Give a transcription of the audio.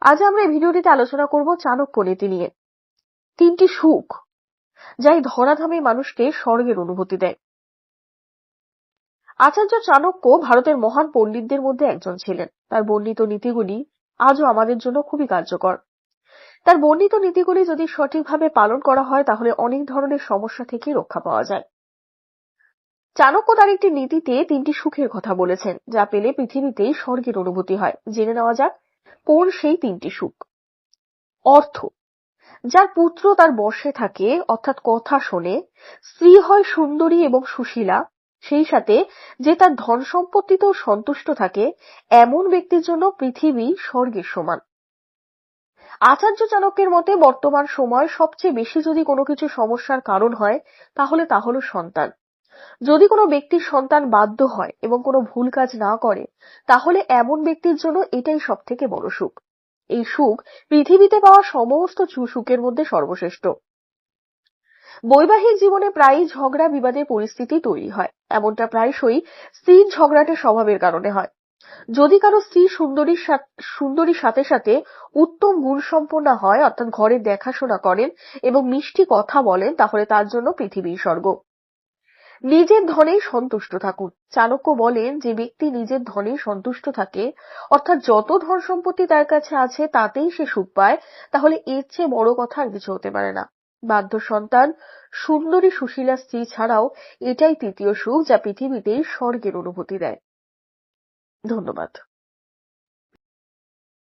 আজ আমরা এই ভিডিওটিতে আলোচনা করব চাণক্য নীতি নিয়ে। 3টি সুখ যা এই ধরাধামী মানুষকে স্বর্গের অনুভূতি দেয়। আচার্য চাণক্য ভারতের মহান পণ্ডিতদের মধ্যে একজন ছিলেন। তার বর্ণিত নীতিগুলি আজও আমাদের জন্য খুবই কার্যকর। তার বর্ণিত নীতিগুলি যদি সঠিকভাবে পালন করা হয় তাহলে অনেক ধরনের সমস্যা থেকে রক্ষা পাওয়া যায়। চাণক্য তার একটি নীতিতে 3টি সুখের কথা বলেছেন, যা পেলে পৃথিবীতেই স্বর্গের অনুভূতি হয়। জেনে নেওয়া যাক কোন সেই 3টি সুখ। অর্থ, যার পুত্র তার বশে থাকে অর্থাৎ কথা শোনে, স্ত্রী হয় সুন্দরী এবং সুশীলা, সেই সাথে যে তার ধন সম্পত্তিতেও সন্তুষ্ট থাকে, এমন ব্যক্তির জন্য পৃথিবী স্বর্গের সমান। আচার্য চাণক্যের মতে বর্তমান সময় সবচেয়ে বেশি যদি কোনো কিছু সমস্যার কারণ হয় তাহলে তা হলো সন্তান। যদি কোনো ব্যক্তির সন্তান বাধ্য হয় এবং কোনো ভুল কাজ না করে তাহলে এমন ব্যক্তির জন্য এটাই সবথেকে বড় সুখ। এই সুখ পৃথিবীতে পাওয়া সমস্ত সুখের মধ্যে সর্বশ্রেষ্ঠ। বৈবাহিক জীবনে প্রায়ই ঝগড়া বিবাদের পরিস্থিতি তৈরি হয়। এমনটা প্রায়শই স্ত্রীর ঝগড়াটে স্বভাবের কারণে হয়। যদি কারো স্ত্রী সুন্দরীর সাথে সাথে উত্তম গুণসম্পন্ন হয়, অর্থাৎ ঘরে দেখাশোনা করেন এবং মিষ্টি কথা বলেন, তাহলে তার জন্য পৃথিবীর স্বর্গ। নিজের ধনেই সন্তুষ্ট থাকুন। চাণক্য বলেন, যে ব্যক্তি নিজের ধনেই সন্তুষ্ট থাকে, অর্থাৎ যত ধন সম্পত্তি তার কাছে আছে তাতেই সে সুখ পায়, তাহলে এর চেয়ে বড় কথা আর কিছু হতে পারে না। বাধ্য সন্তান, সুন্দরী সুশীলা স্ত্রী ছাড়াও এটাই তৃতীয় সুখ, যা পৃথিবীতেই স্বর্গের অনুভূতি দেয়। ধন্যবাদ।